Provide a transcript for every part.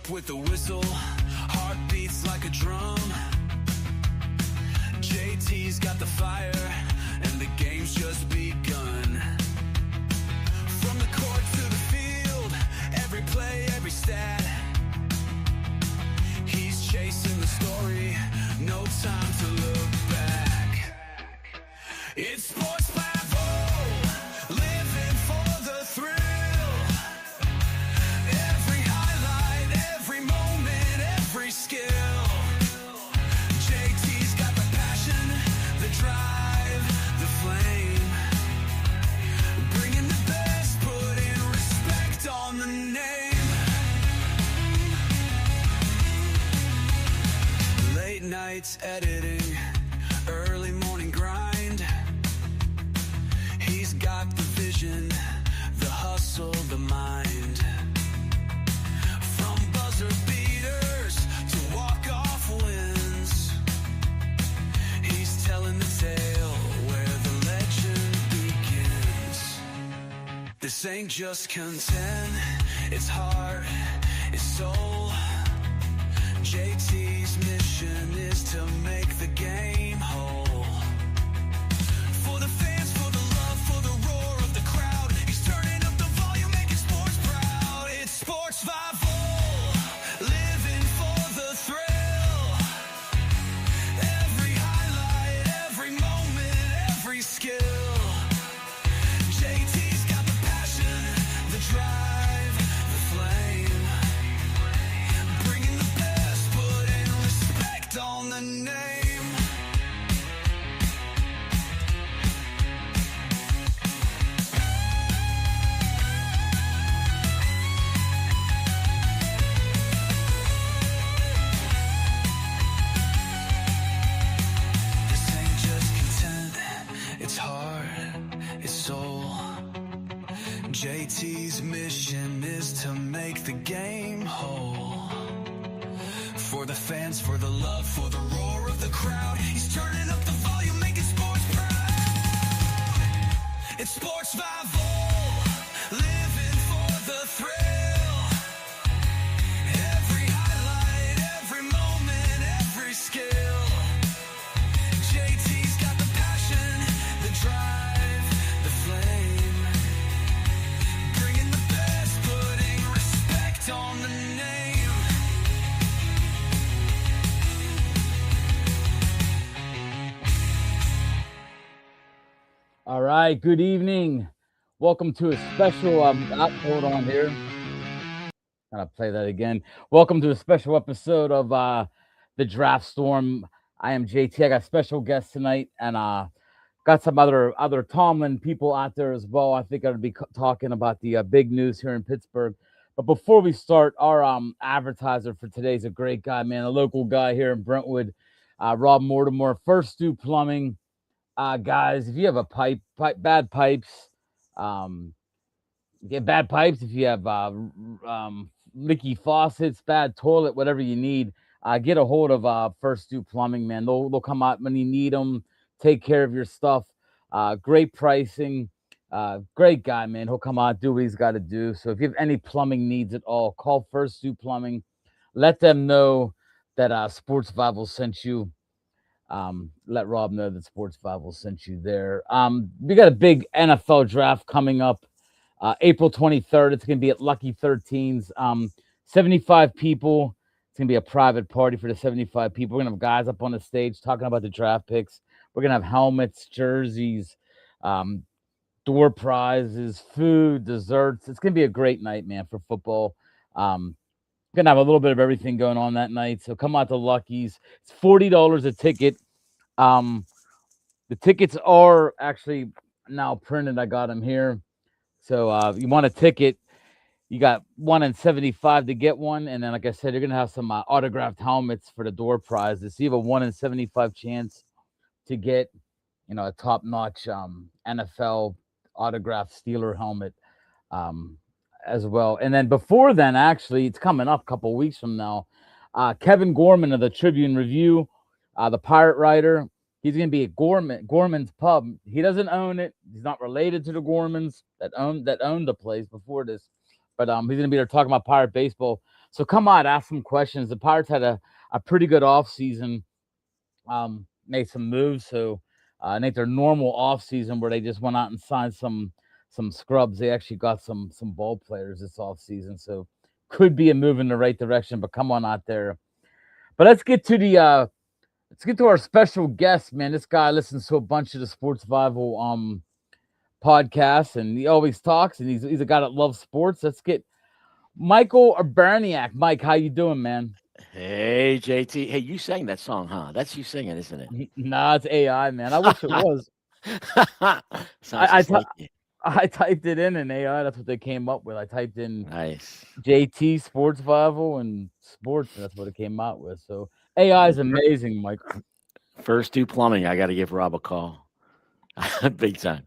up with a whistle, heart beats like a drum. JT's got the fire, and the game's just begun. From the court to the field, every play, every stat. He's chasing the story, no time to look back. It's Sports 5-0, living for the thrill. Every highlight, every moment, every skill. JT's got the passion, the drive, the flame. Bringing the best, putting respect on the name. Late nights editing, early morning grind. He's got the vision, the hustle, the mind. From buzzer beaters to walk-off wins, he's telling the tale where the legend begins. This ain't just content, it's heart, it's soul. JT's mission is to make the game whole. For the fans, for the love, for the roar of the crowd, he's turning up the volume, making sports proud. It's Sports 5-0, living for the thrill. Every highlight, every moment, every skill. JT's got the passion, the drive, the flame. Bringing the best, putting respect on the name. This ain't just content, it's heart, it's soul. JT's mission is to make the game whole. For the fans, for the love, for the roar of the crowd, he's turning up the volume, making sports proud. It's Sports 5-0, living for the thrill. Every highlight, every moment, every skill. JT's got the passion, the drive, the flame. Bringing the best, putting respect on the name. All right, good evening. Welcome to a special hold on here. Gotta play that again. Welcome to a special episode of the Draft Storm. I am JT. I got special guests tonight, and got some other Tomlin people out there as well. I think I'll be talking about the big news here in Pittsburgh. But before we start, our advertiser for today is a great guy, man, a local guy here in Brentwood, Rob Mortimer, First Stew Plumbing. Guys, if you have a bad pipes, get bad pipes. If you have leaky faucets, bad toilet, whatever you need, get a hold of First Stew Plumbing, man. They'll come out when you need them, take care of your stuff. Great pricing, great guy, man. He'll come out, do what he's got to do. So if you have any plumbing needs at all, call First Stew Plumbing. Let them know that Sports Survival sent you. Let Rob know that Sports Survival sent you there. We got a big NFL draft coming up, April 23rd. It's going to be at Lucky 13's. 75 people. It's going to be a private party for the 75 people. We're going to have guys up on the stage talking about the draft picks. We're going to have helmets, jerseys, door prizes, food, desserts. It's going to be a great night, man, for football. Gonna have a little bit of everything going on that night, so come out to Lucky's. It's $40 a ticket. The tickets are actually now printed. I got them here. So you want a ticket, you got 1 in 75 to get one, and then like I said, you're gonna have some autographed helmets for the door prizes. So you have a 1 in 75 chance to get, a top-notch NFL autographed Steeler helmet. As well. And then before then, actually, it's coming up a couple weeks from now. Kevin Gorman of the Tribune Review, the Pirate writer, he's going to be at Gorman's Pub. He doesn't own it. He's not related to the Gormans that owned the place before this. But he's going to be there talking about Pirate baseball. So come on, ask some questions. The Pirates had a pretty good offseason, made some moves. So I think their normal offseason where they just went out and signed some scrubs. They actually got some ball players this offseason. So could be a move in the right direction, but come on out there. But let's get to our special guest, man. This guy listens to a bunch of the Sports Survival podcasts, and he always talks, and he's a guy that loves sports. Let's get Michael Urbaniak. Mike, how you doing, man? Hey, JT. Hey, you sang that song, huh? That's you singing, isn't it? Nah, it's AI, man. I wish it was. Sounds I just like you. I typed it in AI. That's what they came up with. I typed in Nice. JT Sports Survival and sports, and that's what it came out with. So AI is amazing, Mike. First do plumbing. I got to give Rob a call. Big time.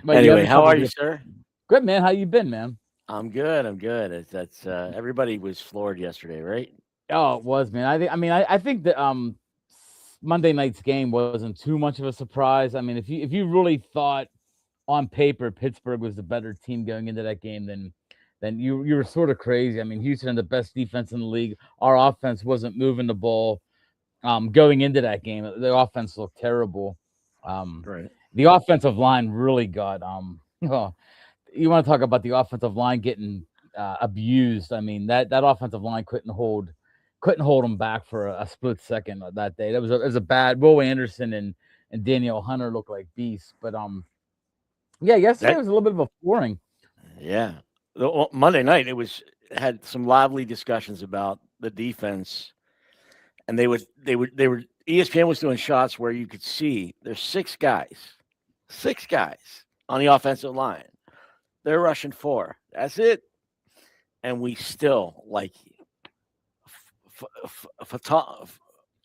Mike, Anyway, how are you, sir? Good, man. How you been, man? I'm good. I'm good. That's everybody was floored yesterday, right? Oh, it was, man. I think that Monday night's game wasn't too much of a surprise. I mean, if you really thought on paper Pittsburgh was the better team going into that game, then you were sort of crazy. I mean, Houston had the best defense in the league. Our offense wasn't moving the ball going into that game. The offense looked terrible. Right. The offensive line really got you want to talk about the offensive line getting abused. I mean, that offensive line couldn't hold them back for a split second that day. It was a bad. Will Anderson and Daniel Hunter looked like beasts, but yeah, yesterday was a little bit of a flooring. Yeah, Monday night had some lively discussions about the defense, and they were ESPN was doing shots where you could see there's six guys on the offensive line. They're rushing 4. That's it. And we still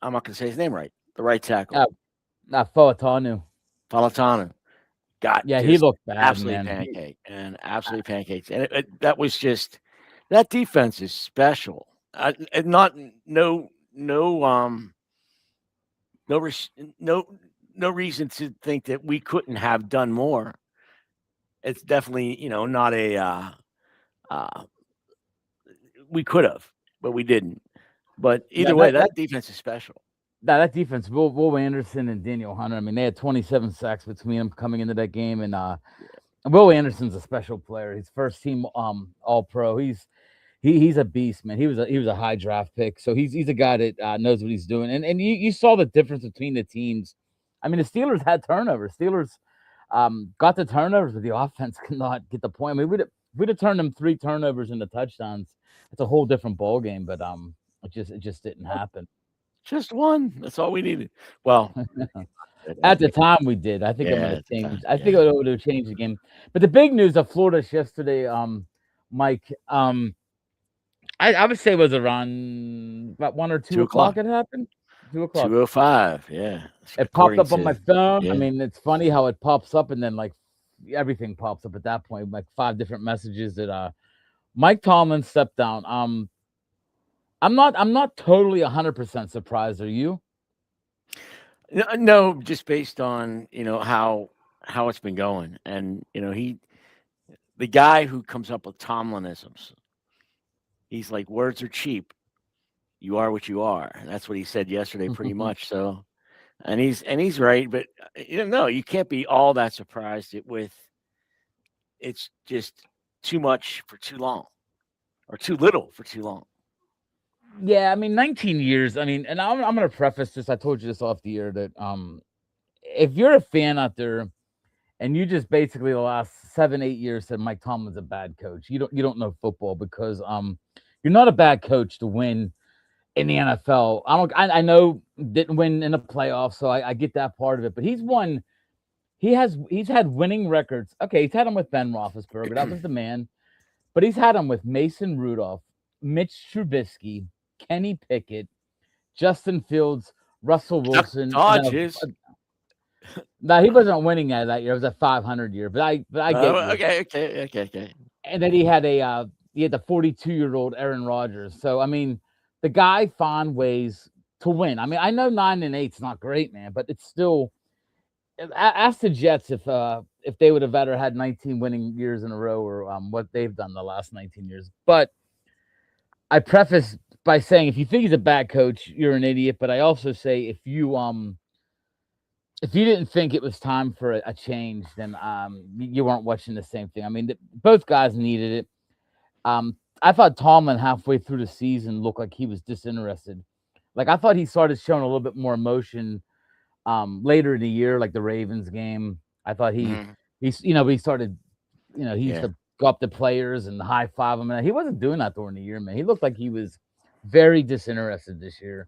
I'm not going to say his name right. The right tackle. Falatanu. He looked bad, absolutely man. Absolutely pancakes. And that was just that defense is special. No reason to think that we couldn't have done more. It's definitely, not a we could have, but we didn't. But either way, that defense is special. That defense, Will Anderson and Daniel Hunter, I mean, they had 27 sacks between them coming into that game. And Will Anderson's a special player. He's first team All-Pro. He's a beast, man. He was a high draft pick. So he's a guy that knows what he's doing. And you saw the difference between the teams. I mean, the Steelers had turnovers. Steelers got the turnovers, but the offense could not get the point. I mean, we'd have turned them 3 turnovers into touchdowns. It's a whole different ball game, but it just didn't happen. Just one. That's all we needed. Well, at the time we did. I think it might have changed. I think it would have changed the game. But the big news of Florida yesterday, Mike, I would say it was around about 1 or 2 o'clock. It happened. 2 o'clock. 2:05. Yeah. It popped up on my phone. Yeah. I mean, it's funny how it pops up, and then everything pops up at that point, 5 different messages that Mike Tomlin stepped down. I'm not totally 100% surprised. Are you? No, just based on how it's been going, and the guy who comes up with Tomlinisms, he's like, words are cheap. You are what you are. And that's what he said yesterday, pretty much. So, and he's right, but no, you can't be all that surprised it's just too much for too long, or too little for too long. Yeah, I mean, 19 years. I mean, and I'm going to preface this. I told you this off the air that if you're a fan out there and you just basically the last 7-8 years said Mike Tomlin's a bad coach, you don't know football, because you're not a bad coach to win in the NFL. I know didn't win in the playoffs, so I get that part of it. But he's won. He's had winning records. Okay, he's had them with Ben Roethlisberger. That was the man. But he's had them with Mason Rudolph, Mitch Trubisky, Kenny Pickett, Justin Fields, Russell Wilson. No, he wasn't winning that year. It was a 500 year. But I get okay. And then he had the 42-year-old Aaron Rodgers. So I mean, the guy found ways to win. I mean, I know 9-8's not great, man, but it's still. Ask the Jets if they would have ever had 19 winning years in a row, or what they've done the last 19 years. But I preface by saying if you think he's a bad coach, you're an idiot. But I also say if you didn't think it was time for a change, then you weren't watching the same thing. I mean, both guys needed it. I thought Tomlin halfway through the season looked like he was disinterested. Like I thought he started showing a little bit more emotion later in the year, like the Ravens game. I thought he's he started he used Yeah. to go up to players and high five them. And he wasn't doing that during the year, man. He looked like he was very disinterested this year.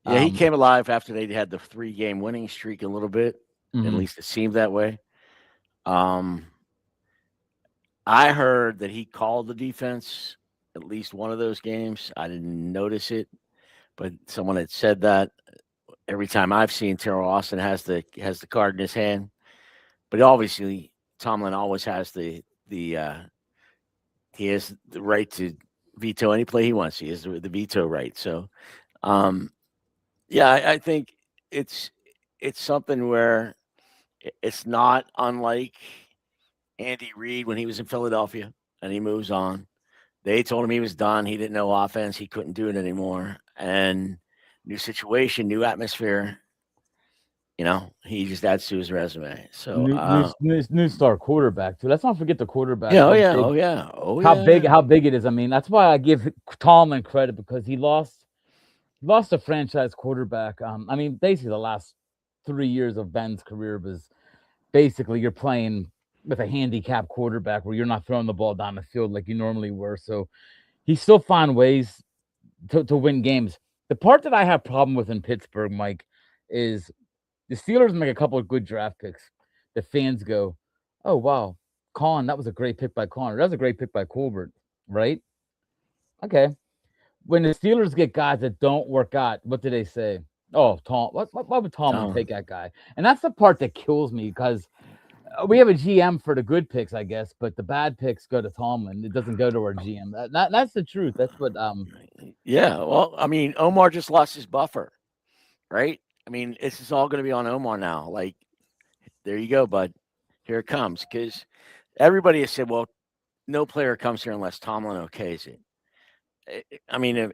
Yeah, he came alive after they had the 3-game winning streak a little bit. At least it seemed that way. I heard that he called the defense at least one of those games. I didn't notice it, but someone had said that. Every time I've seen Terrell Austin has the card in his hand, but obviously Tomlin always has he has the right to veto any play he wants. He has the veto right. So, yeah, I think it's something where it's not unlike Andy Reid when he was in Philadelphia and he moves on. They told him he was done. He didn't know offense. He couldn't do it anymore. And new situation, new atmosphere. He just adds to his resume. So new star quarterback too. Let's not forget the quarterback. Yeah, How big it is. I mean, that's why I give Tomlin credit because he lost a franchise quarterback. I mean, basically the last 3 years of Ben's career was basically you're playing with a handicap quarterback where you're not throwing the ball down the field like you normally were. So he still found ways to win games. The part that I have problem with in Pittsburgh, Mike, is the Steelers make a couple of good draft picks. The fans go, "Oh wow, Colin, that was a great pick by Connor. That was a great pick by Colbert, right?" Okay. When the Steelers get guys that don't work out, what do they say? Oh, Tom, why would Tomlin take that guy? And that's the part that kills me because we have a GM for the good picks, I guess, but the bad picks go to Tomlin. It doesn't go to our GM. That's the truth. That's what. Yeah. Well, I mean, Omar just lost his buffer, right? I mean, this is all going to be on Omar now. Like, there you go, bud. Here it comes. Because everybody has said, well, no player comes here unless Tomlin okays it. I mean,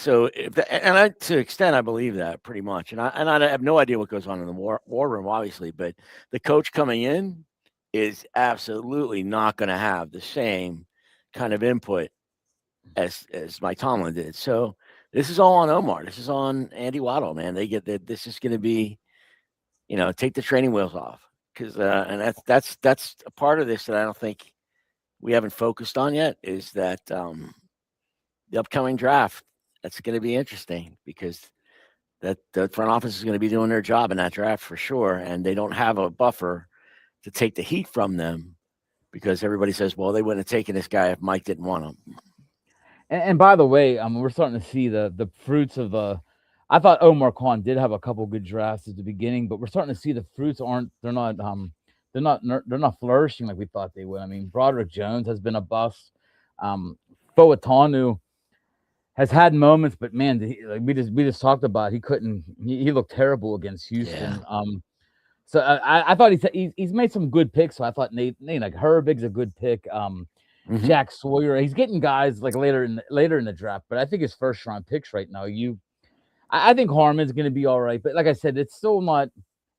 to an extent, I believe that pretty much. And I have no idea what goes on in the war room, obviously, but the coach coming in is absolutely not going to have the same kind of input as Mike Tomlin did. So this is all on Omar. This is on Andy Waddle, man. They get that this is going to be, take the training wheels off because and that's a part of this that I don't think we haven't focused on yet is that the upcoming draft. That's going to be interesting because that the front office is going to be doing their job in that draft for sure, and they don't have a buffer to take the heat from them because everybody says, well, they wouldn't have taken this guy if Mike didn't want him. And by the way, we're starting to see the fruits of the. I thought Omar Khan did have a couple good drafts at the beginning, but we're starting to see the fruits they're not flourishing like we thought they would. I mean, Broderick Jones has been a bust. Boatanu has had moments, but man, we just talked about he looked terrible against Houston. Yeah. So I thought he's made some good picks. So I thought Nate like Herbig's a good pick. Jack Sawyer, he's getting guys like later in the draft, but I think his first round picks right now. I think Harmon's going to be all right, but like I said, it's still not.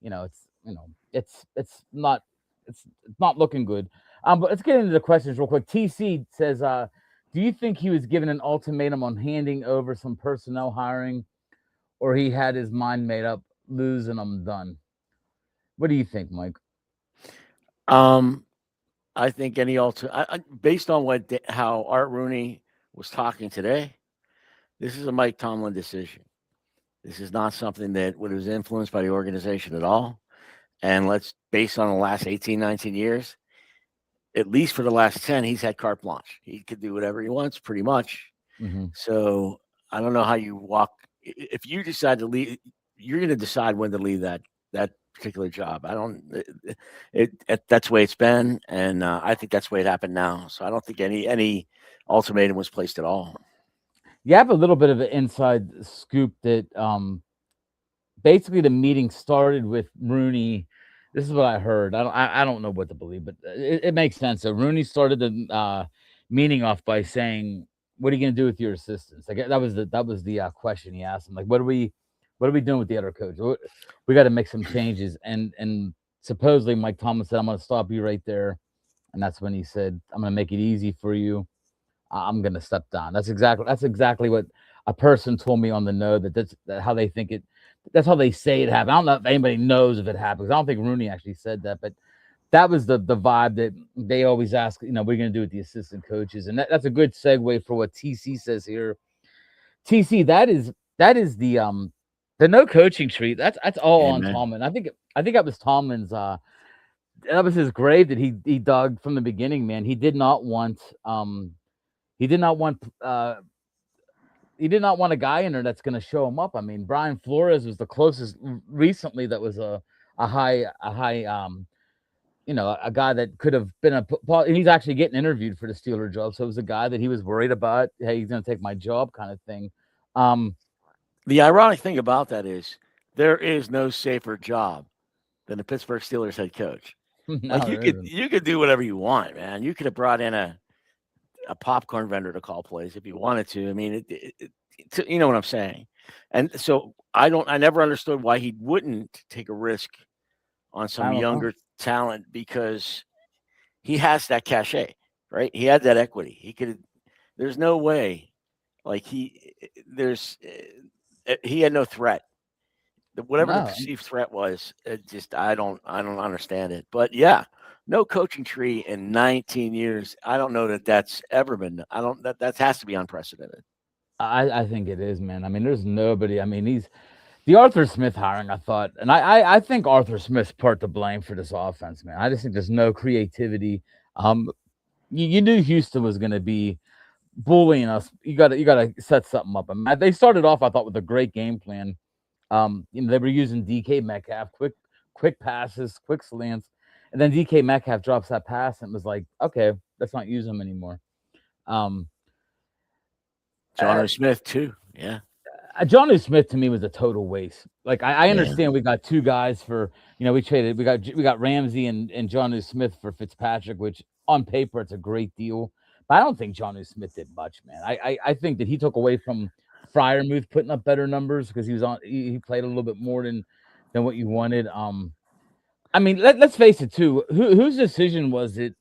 It's not looking good. But let's get into the questions real quick. TC says, do you think he was given an ultimatum on handing over some personnel hiring, or he had his mind made up, lose and I'm done? What do you think, Mike? I think based on how Art Rooney was talking today, this is a Mike Tomlin decision. This is not something that was influenced by the organization at all. And based on the last 18, 19 years, at least for the last 10, he's had carte blanche. He could do whatever he wants pretty much. Mm-hmm. So I don't know how you walk. If you decide to leave, you're going to decide when to leave that particular job. That's the way it's been. And I think that's the way it happened now. So I don't think any ultimatum was placed at all. You have a little bit of an inside scoop that basically the meeting started with Rooney. This is what I heard. I don't know what to believe, but it makes sense. So Rooney started the meeting off by saying what are you going to do with your assistants? Like that was the question he asked him. Like, what are we doing with the other coach? We got to make some changes. And supposedly Mike Tomlin said, I'm going to stop you right there. And that's when he said, I'm going to make it easy for you. I'm going to step down. That's exactly what a person told me on the know that how they think it. That's how they say it happened. I don't know if anybody knows if it happened. I don't think Rooney actually said that, but that was the vibe that they always ask. What are you going to do with the assistant coaches? And that's a good segue for what TC says here. TC, that is the no coaching tree. That's all on Tomlin. I think that was Tomlin's. That was his grave that he dug from the beginning. Man, he did not want a guy in there that's going to show him up. I mean, Brian Flores was the closest recently that was a high a guy that could have been and he's actually getting interviewed for the Steeler job. So it was a guy that he was worried about. Hey, he's going to take my job kind of thing. The ironic thing about that is there is no safer job than the Pittsburgh Steelers head coach. No, like you could do whatever you want, man. You could have brought in a popcorn vendor to call plays if you wanted to. I mean, you know what I'm saying? And so I never understood why he wouldn't take a risk on some younger talent, because he has that cachet, right? He had that equity. He could. There's no way, like he had no threat. Whatever the perceived threat was, I don't understand it. But yeah, no coaching tree in 19 years. I don't know that that's ever been. That has to be unprecedented. I think it is, man. I mean, there's nobody. I mean, he's the Arthur Smith hiring. I thought, and I think Arthur Smith's part to blame for this offense, man. I just think there's no creativity. You knew Houston was going to be bullying us. You got to set something up. I mean, they started off, I thought, with a great game plan. They were using DK Metcalf, quick passes, quick slants, and then DK Metcalf drops that pass and was like, okay, let's not use him anymore. Jonnu Smith too, yeah. Jonnu Smith to me was a total waste. Like I understand we got two guys for we got Ramsey and Jonnu Smith for Fitzpatrick, which on paper it's a great deal, but I don't think Jonnu Smith did much, man. I think that he took away from Freiermuth putting up better numbers because he played a little bit more than what you wanted. I mean, let's face it too. Whose decision was it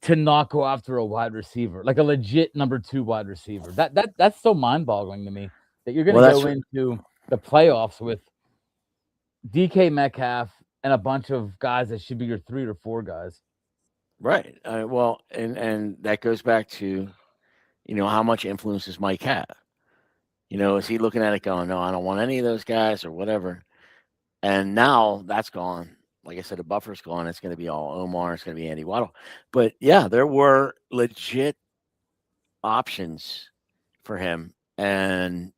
to not go after a wide receiver, like a legit number 2 wide receiver? That's so mind-boggling to me that you're going to go into the playoffs with DK Metcalf and a bunch of guys that should be your 3 or 4 guys. Right. Well, and that goes back to, how much influence does Mike have? Is he looking at it going, no, I don't want any of those guys or whatever? And now that's gone. Like I said, the buffer's gone. It's going to be all Omar. It's going to be Andy Waddle. But, yeah, there were legit options for him. And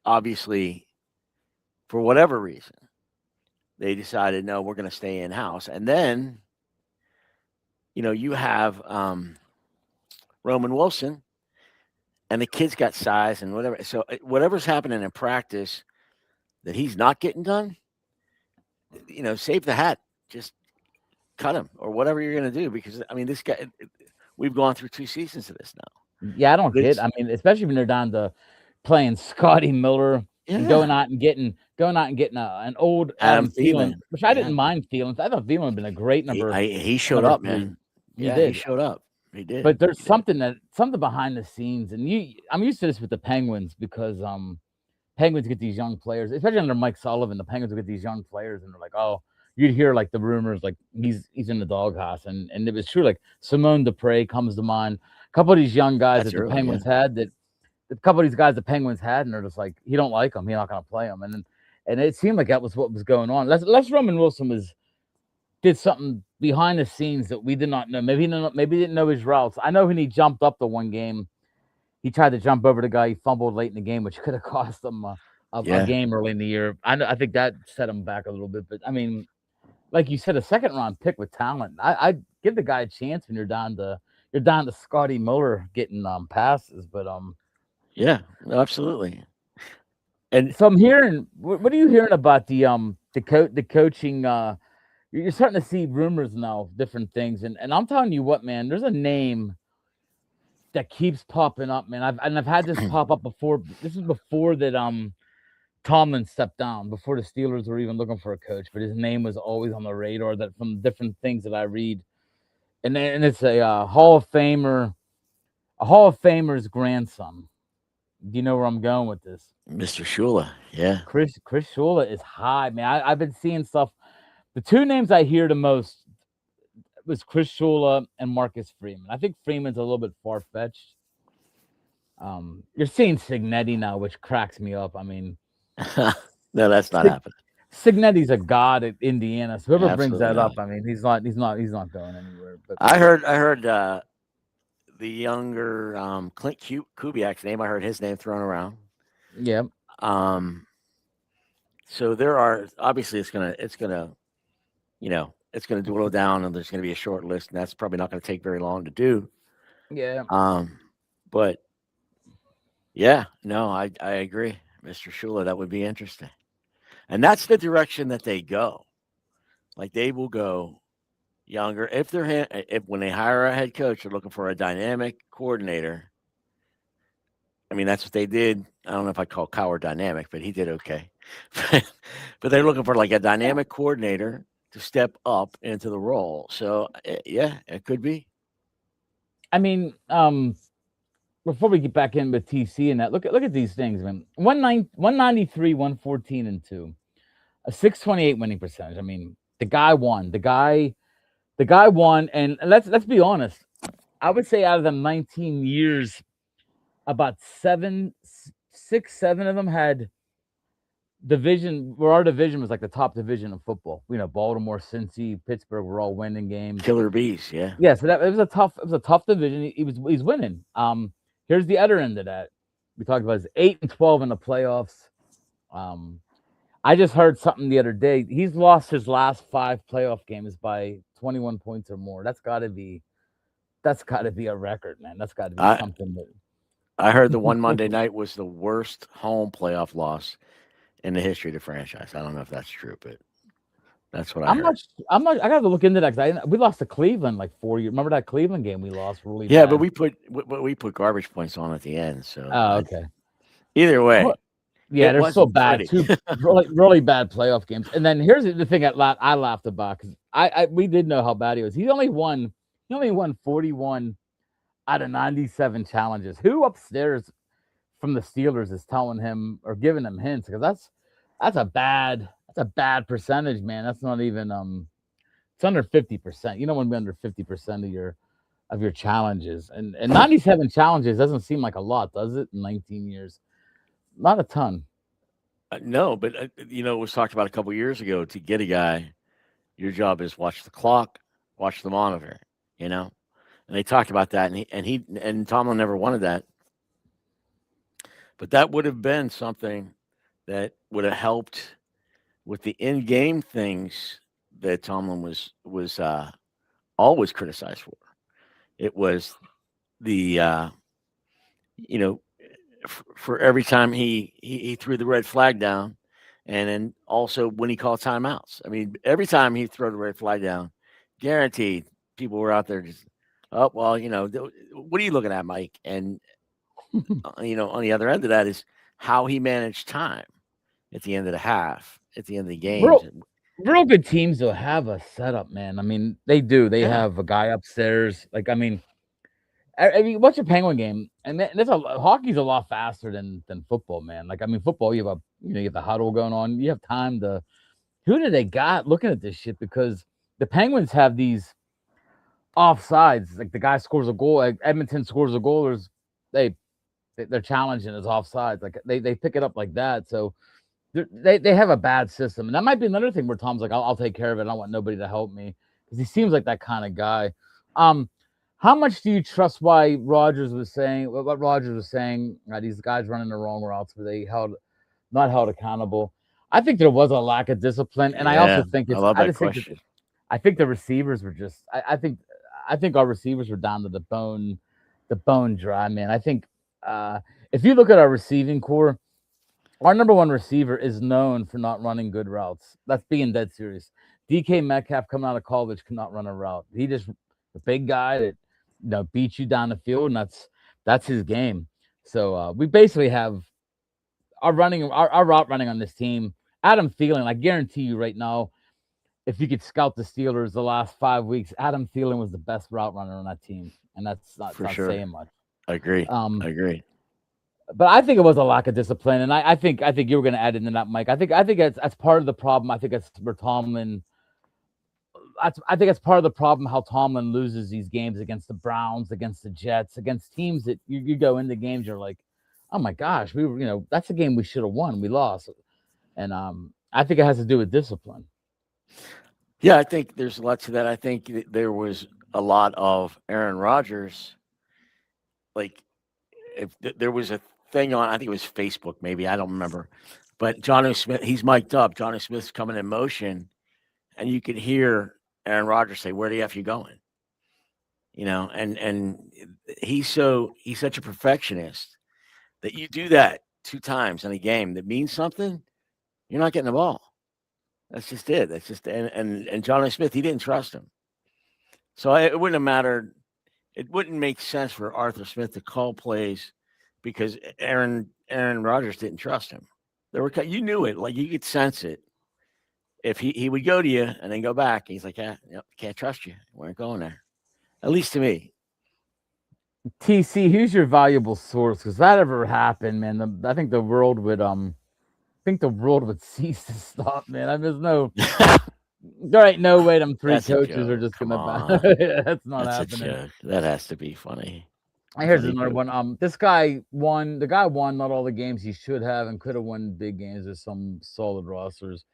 obviously, for whatever reason, they decided, no, we're going to stay in-house. And then, you have Roman Wilson. And the kid's got size and whatever. So whatever's happening in practice that he's not getting done, save the hat. Just cut him or whatever you're going to do. Because, I mean, this guy, we've gone through 2 seasons of this now. Yeah, I don't get. I mean, especially when they're down to playing Scotty Miller and going out and getting an old Adam Thielen, which I didn't mind Thielen. I thought Thielen had been a great number. He showed up, man. He showed up. He did. But there's something behind the scenes, and I'm used to this with the Penguins because Penguins get these young players, especially under Mike Sullivan. The Penguins will get these young players, and they're like, oh, you'd hear like the rumors, like he's in the doghouse, and it was true. Like Simone Dupre comes to mind. A couple of these young guys the Penguins had a couple of these guys the Penguins had, and they're just like, he don't like them, he's not going to play them, and it seemed like that was what was going on. Les Roman Wilson did something behind the scenes that we did not know. Maybe he didn't know his routes. I know when he jumped up the one game, he tried to jump over the guy. He fumbled late in the game, which could have cost him a game early in the year. I think that set him back a little bit. But I mean, like you said, a 2nd-round pick with talent. I give the guy a chance when you're down to Scotty Miller getting passes. But yeah, absolutely. And so I'm hearing. What are you hearing about the coaching? You're starting to see rumors now, different things, and I'm telling you what, man. There's a name that keeps popping up, man. I've had this pop up before. This is before that Tomlin stepped down, before the Steelers were even looking for a coach, but his name was always on the radar that from different things that I read. And it's a Hall of Famer's grandson. Do you know where I'm going with this? Mr. Shula, yeah. Chris Shula is high, man. I've been seeing stuff. The two names I hear the most was Chris Shula and Marcus Freeman. I think Freeman's a little bit far-fetched. You're seeing Cignetti now, which cracks me up. I mean, no, that's not happening. Signetti's a god at Indiana. So whoever brings Absolutely that not. up, I mean, he's not going anywhere. But I heard the younger Clint Kubiak's name. I heard his name thrown around. yeah, So there are obviously it's gonna dwindle down, and there's gonna be a short list, and that's probably not gonna take very long to do. yeah. But yeah, no, I agree, Mr. Shula. That would be interesting, and that's the direction that they go. Like they will go younger if when they hire a head coach, they're looking for a dynamic coordinator. I mean, that's what they did. I don't know if I call Cowher dynamic, but he did okay. But they're looking for like a dynamic coordinator to step up into the role. So yeah, it could be. I mean, before we get back in with TC and that, look at these things, man. 193, 114, and 2, a 628 winning percentage. I mean, the guy won. The guy won, and let's be honest. I would say out of them 19 years, about 7 of them had division where our division was like the top division of football. You know, Baltimore, Cincy, Pittsburgh were all winning games. Killer bees, yeah. Yeah, so it was a tough division. He's winning. Here's the other end of that. We talked about his 8-12 in the playoffs. I just heard something the other day. He's lost his last 5 playoff games by 21 points or more. That's got to be a record, man. That's got to be something that. I heard the one Monday night was the worst home playoff loss in the history of the franchise. I don't know if that's true, but that's what I heard. I got to look into that because we lost to Cleveland like 4 years. Remember that Cleveland game we lost really Yeah, bad? but we put garbage points on at the end. So okay. Either way. Yeah, they're so bad. 2 really bad playoff games. And then here's the thing I laughed about because we did know how bad he was. He only won 41 out of 97 challenges. Who upstairs from the Steelers is telling him or giving him hints? Because that's a bad percentage, man. That's not even it's under 50%. You don't want to be under 50% of your challenges. And 97 challenges doesn't seem like a lot, does it? In 19 years. Not a ton. No, but it was talked about a couple years ago. To get a guy, your job is watch the clock, watch the monitor. And they talked about that, and Tomlin never wanted that. But that would have been something that would have helped with the in-game things that Tomlin was always criticized for. It was the for every time he threw the red flag down, and then also when he called timeouts. I mean, every time he threw the red flag down, guaranteed people were out there just, oh, well, what are you looking at, Mike? And, on the other end of that is how he managed time at the end of the half, at the end of the game. Real good teams will have a setup, man. I mean, they do. They have a guy upstairs. Like, I mean, what's your Penguin game? And hockey's a lot faster than football, man. Like, I mean, football, you have the huddle going on. You have time to. Who do they got looking at this shit? Because the Penguins have these offsides. Like the guy scores a goal. Like Edmonton scores a goal. They're challenging as offsides. Like they pick it up like that. So they have a bad system, and that might be another thing where Tom's like, I'll take care of it. I don't want nobody to help me because he seems like that kind of guy. How much do you trust what Rogers was saying? These guys running the wrong routes where they not held accountable. I think there was a lack of discipline, and I also think I love that question. I think the receivers were just. I think our receivers were down to the bone dry, man. I think if you look at our receiving core, our number one receiver is known for not running good routes. That's being dead serious. DK Metcalf coming out of college could not run a route. He just the big guy that beats you down the field, and That's his game. So we basically have our route running on this team. Adam Thielen, I guarantee you right now, if you could scout the Steelers the last 5 weeks, Adam Thielen was the best route runner on that team, and that's For not sure. saying much. I agree. Um, I agree. but I think it was a lack of discipline, and I think you were going to add into that, Mike. I think that's part of the problem. I think that's where Tomlin. I think that's part of the problem. How Tomlin loses these games against the Browns, against the Jets, against teams that you go into games, you're like, oh my gosh, we were, that's a game we should have won. We lost, and I think it has to do with discipline. Yeah, I think there's a lot to that. I think there was a lot of Aaron Rodgers. Like, if there was a thing on, I think it was Facebook, maybe, I don't remember. But Johnny Smith, he's mic'd up. Johnny Smith's coming in motion, and you could hear Aaron Rodgers say, "Where the F you going?" And he's such a perfectionist that you do that 2 times in a game that means something, you're not getting the ball. That's just it. That's just and Johnny Smith, he didn't trust him. So it wouldn't have mattered. It wouldn't make sense for Arthur Smith to call plays because Aaron Rodgers didn't trust him. You knew it, like you could sense it. If he would go to you and then go back, he's like, "Yeah, can't trust you. We aren't going there." At least to me. TC, who's your valuable source? Because that ever happened, man, I think the world would cease to stop, man. I mean, there ain't no way them 3 coaches are just gonna. That's not happening. A joke. That has to be funny. Here's another one. This guy won. The guy won not all the games he should have and could have won big games with some solid rosters.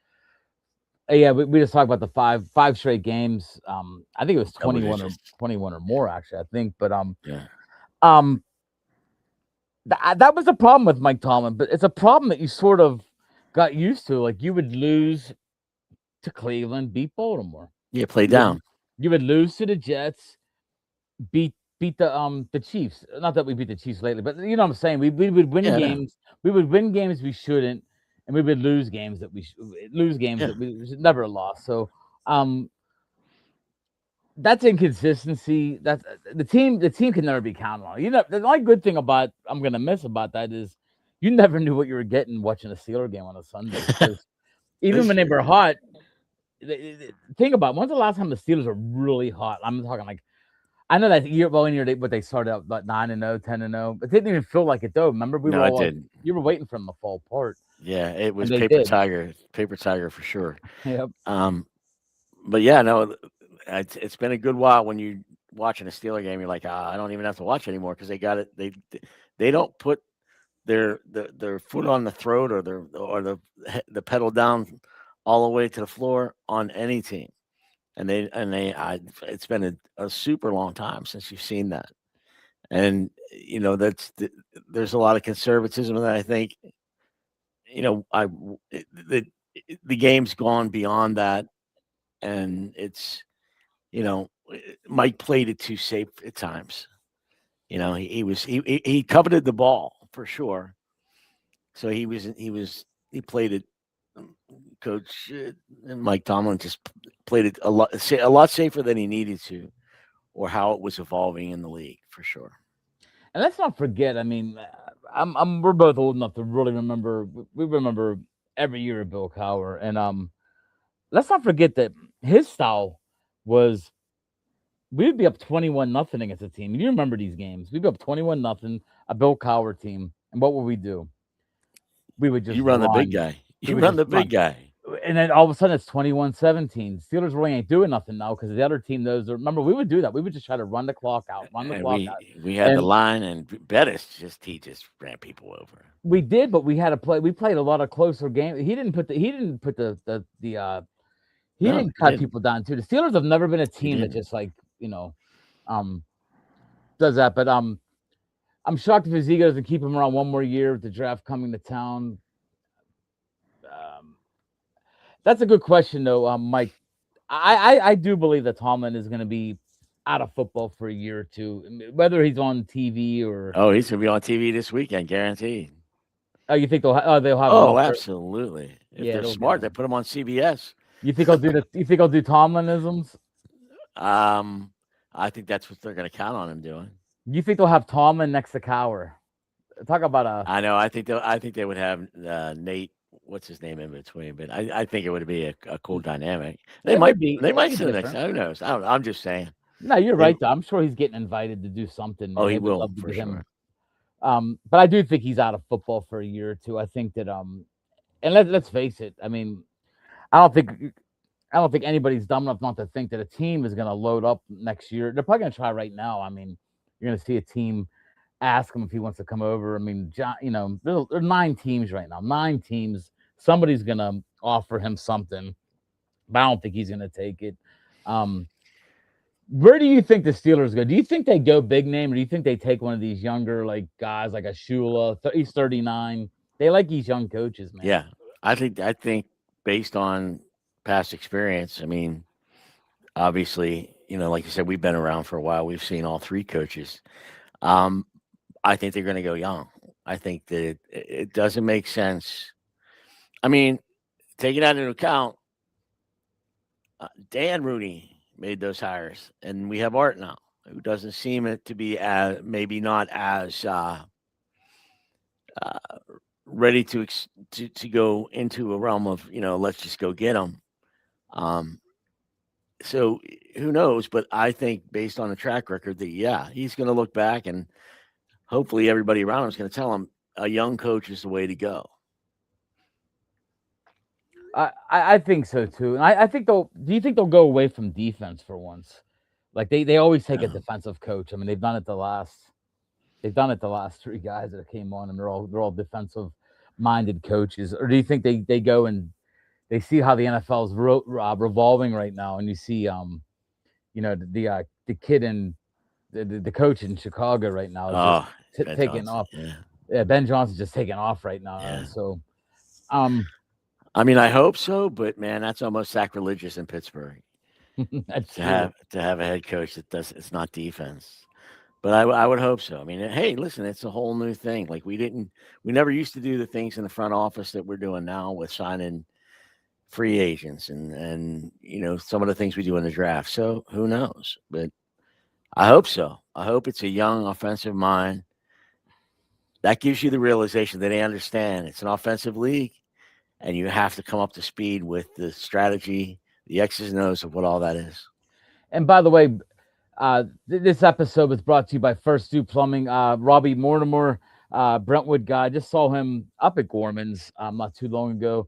Yeah, we just talked about the five straight games. I think it was 21 or more actually. I think, but that was a problem with Mike Tomlin. But it's a problem that you sort of got used to. Like you would lose to Cleveland, beat Baltimore. Yeah, play down. You would lose to the Jets, beat the Chiefs. Not that we beat the Chiefs lately, but you know what I'm saying. We would win games. We would win games we shouldn't, and we would lose games that we that we should never have lost. So that's inconsistency. That's the team can never be counted on. The only good thing about I'm gonna miss about that is you never knew what you were getting watching a Steeler game on a Sunday. Because even when they were hot, think about when's the last time the Steelers were really hot? I'm talking like I know that year but they started out about 9-0, 10-0. It didn't even feel like it though. Remember you were waiting for them to fall apart. Yeah, it was paper tiger for sure. Yep. But yeah, no, it's been a good while when you're watching a Steeler game. You're like, I don't even have to watch anymore because they got it. They don't put their foot on the throat or the pedal down all the way to the floor on any team, and it's been a super long time since you've seen that, and there's a lot of conservatism that I think, the game's gone beyond that, and it's, Mike played it too safe at times. He coveted the ball for sure. So he played it. Coach Mike Tomlin just played it a lot safer than he needed to, or how it was evolving in the league for sure. And let's not forget. I mean, we're both old enough to really remember. We remember every year of Bill Cowher, and let's not forget that his style was. We'd be up 21-0 against a team. You remember these games? We'd be up 21-0, a Bill Cowher team, and what would we do? We would just run the big guy. You run the big guy. And then all of a sudden it's 21-17. Steelers really ain't doing nothing now because the other team knows. Remember, we would do that. We would just try to run the clock out. We had the line, and Bettis he just ran people over. We did, but we had to play. We played a lot of closer games. He didn't cut people down too. The Steelers have never been a team that just does that. But I'm shocked if his ego doesn't keep him around one more year with the draft coming to town. That's a good question, though, Mike. I do believe that Tomlin is going to be out of football for a year or two, whether he's on TV or. Oh, he's going to be on TV this weekend, guaranteed. Oh, you think they'll have? Oh, absolutely. If they're smart, they put him on CBS. You think I'll do You think I'll do Tomlinisms? I think that's what they're going to count on him doing. You think they'll have Tomlin next to Cowher? Talk about a I know. I think they would have Nate. What's his name in between? But I think it would be a cool dynamic. They it might would be they it'd might be sit next. different. Who knows? I don't know. I'm just saying. No, you're They, right though. I'm sure he's getting invited to do something, oh, man. he They would will love to for get him. sure. But I do think he's out of football for a year or two. I think that and let's face it. I mean, I don't think I don't think anybody's dumb enough not to think that a team is going to load up next year. They're probably going to try right now. I mean, you're going to see a team ask him if he wants to come over. I mean, John, there are 9 teams right now. 9 teams. Somebody's going to offer him something, but I don't think he's going to take it. Where do you think the Steelers go? Do you think they go big name, or do you think they take one of these younger like guys like a Shula? He's 39. They like these young coaches, man. Yeah, I think based on past experience, I mean, obviously, like you said, we've been around for a while. We've seen all 3 coaches. I think they're going to go young. I think that it doesn't make sense. I mean, taking that into account, Dan Rooney made those hires, and we have Art now, who doesn't seem it to be as maybe not as ready to go into a realm of let's just go get them. So who knows? But I think based on the track record that he's going to look back, and hopefully everybody around him is going to tell him a young coach is the way to go. I think so too. And I think they'll. Do you think they'll go away from defense for once? Like they always take a defensive coach. I mean, they've done it the last 3 guys that came on, and they're all defensive minded coaches. Or do you think they go and they see how the NFL is revolving right now, and you see the kid in the coach in Chicago right now is just taking off. Yeah, Ben Johnson's just taking off right now. Yeah. So, I mean, I hope so, but man, that's almost sacrilegious in Pittsburgh to have a head coach that does it's not defense. But I would hope so. I mean, hey, listen, it's a whole new thing. Like we never used to do the things in the front office that we're doing now with signing free agents and some of the things we do in the draft. So who knows? But I hope so. I hope it's a young offensive mind that gives you the realization that they understand it's an offensive league, and you have to come up to speed with the strategy, the X's and O's of what all that is. And by the way, this episode was brought to you by First Due Plumbing. Robbie Mortimer, Brentwood guy. I just saw him up at Gorman's not too long ago.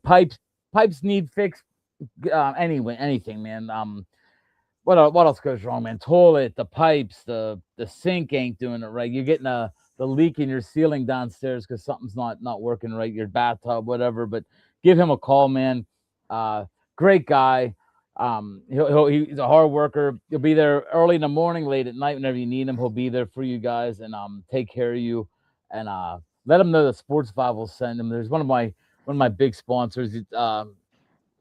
Pipes need fixed. Anything, man. What else goes wrong, man? Toilet, the pipes, the sink ain't doing it right. You're getting the leak in your ceiling downstairs because something's not working right. Your bathtub, whatever. But give him a call, man. Great guy. He's a hard worker. He'll be there early in the morning, late at night, whenever you need him. He'll be there for you guys and take care of you. And let him know that Sports Vibe will send him. There's one of my big sponsors.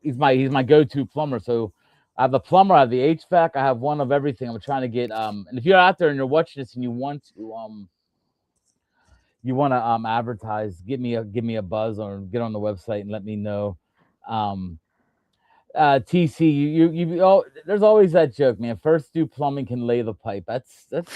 He's my go-to plumber. So I have the plumber, I have the HVAC, I have one of everything. I'm trying to get and if you're out there and you're watching this and you want to advertise, give me a buzz or get on the website and let me know. TC, you there's always that joke, man. First Due Plumbing can lay the pipe. That's that's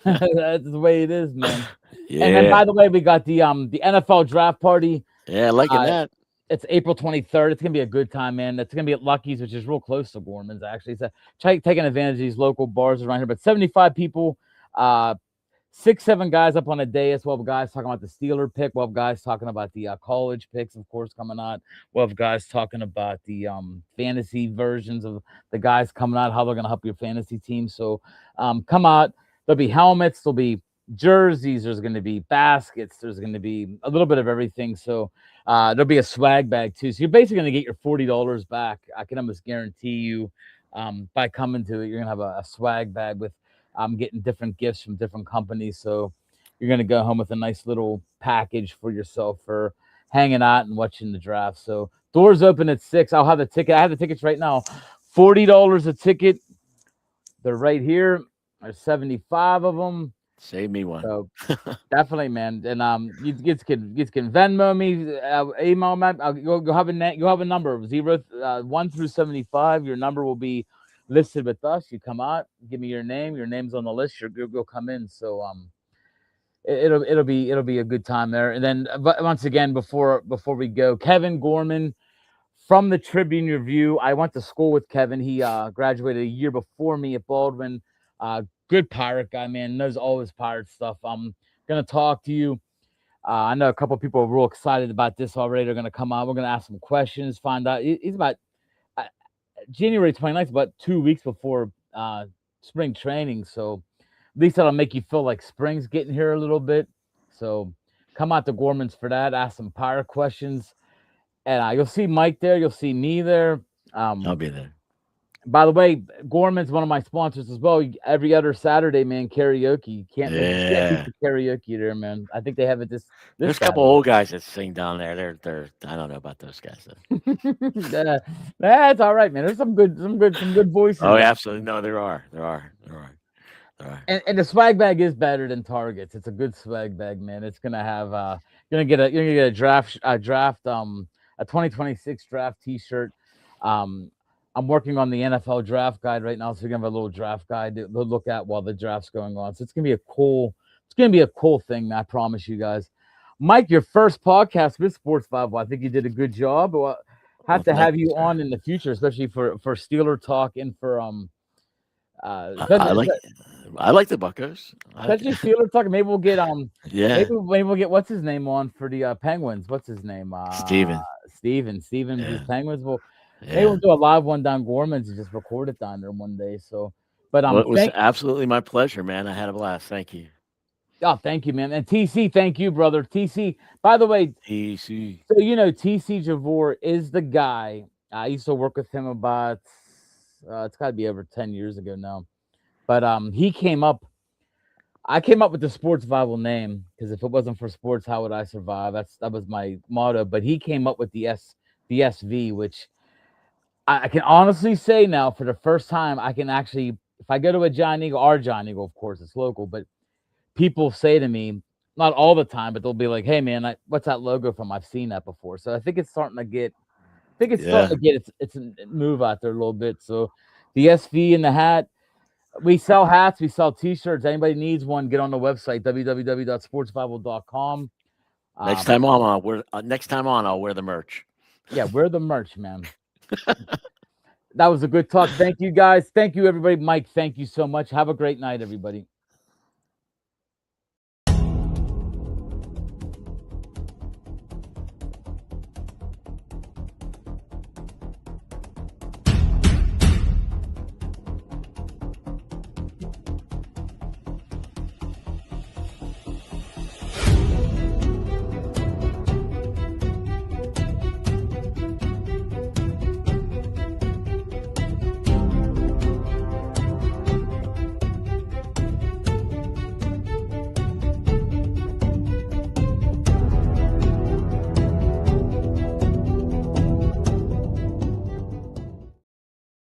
the way it is, man. Yeah. And then by the way, we got the NFL draft party. Yeah, liking that. It's April 23rd. It's gonna be a good time, man. It's gonna be at Lucky's, which is real close to Gorman's, actually. So taking advantage of these local bars around here. But 75 people, 6-7 guys up on a dais. We'll have guys talking about the Steeler pick. We'll have guys talking about the college picks, of course, coming out. We'll have guys talking about the fantasy versions of the guys coming out, how they're gonna help your fantasy team. So come out. There'll be helmets. There'll be jerseys. There's going to be baskets. There's going to be a little bit of everything. So there'll be a swag bag too. So you're basically going to get your $40 back. I can almost guarantee you by coming to it, you're going to have a swag bag with getting different gifts from different companies. So you're going to go home with a nice little package for yourself for hanging out and watching the draft. So doors open at 6. I'll have the ticket. I have the tickets right now. $40 a ticket. They're right here. There's 75 of them. Save me one. So definitely, man. And you can Venmo me, email me. You'll have a number of 1 through 75. Your number will be listed with us. You come out, give me your name. Your name's on the list. You'll come in. So it'll be a good time there. And then, but once again, before we go, Kevin Gorman from the Tribune Review. I went to school with Kevin. He graduated a year before me at Baldwin. Good Pirate guy, man. Knows all his Pirate stuff. I'm gonna talk to you. I know a couple of people are real excited about this already. They're gonna come on. We're gonna ask some questions. Find out. He's about January 29th, about 2 weeks before spring training. So at least that'll make you feel like spring's getting here a little bit. So come out to Gorman's for that. Ask some Pirate questions. And you'll see Mike there. You'll see me there. I'll be there. By the way, Gorman's one of my sponsors as well. Every other Saturday, man, karaoke. Can't miss the karaoke there, man. I think they have it this There's a couple old guys that sing down there. They're I don't know about those guys though. That's all right, man. There's some good voices. Oh, absolutely. No, there are. And the swag bag is better than Target's. It's a good swag bag, man. It's gonna have you're gonna get a draft a 2026 draft T-shirt. I'm working on the NFL draft guide right now, so we're gonna have a little draft guide to look at while the draft's going on. So it's gonna be a cool thing. I promise you guys. Mike, your first podcast with Sports Bible. I think you did a good job. We'll have to have you on in the future, especially for Steeler talk and for I like the Buccos. Especially Steeler talk. Maybe we'll get yeah. Maybe we'll get what's his name on for the Penguins. What's his name? Steven. Yeah. The Penguins. Yeah. Maybe we'll do a live one down Gorman's and just record it down there one day. So, but it was absolutely my pleasure, man. I had a blast. Thank you. Oh, thank you, man. And TC, thank you, brother. TC, by the way, TC. So TC Javor is the guy. I used to work with him about it's got to be over 10 years ago now. But he came up. I came up with the Sports Bible name because if it wasn't for sports, how would I survive? That was my motto. But he came up with the SV, which I can honestly say now for the first time, I can actually, if I go to a Giant Eagle, our Giant Eagle, of course, it's local, but people say to me, not all the time, but they'll be like, "Hey, man, what's that logo from? I've seen that before." So I think it's starting to get, its move out there a little bit. So the SV in the hat. We sell hats. We sell T-shirts. Anybody needs one, get on the website, www.sportsbible.com. Next time on, I'll wear the merch. Yeah, wear the merch, man. That was a good talk. Thank you, guys. Thank you, everybody. Mike, thank you so much. Have a great night, everybody.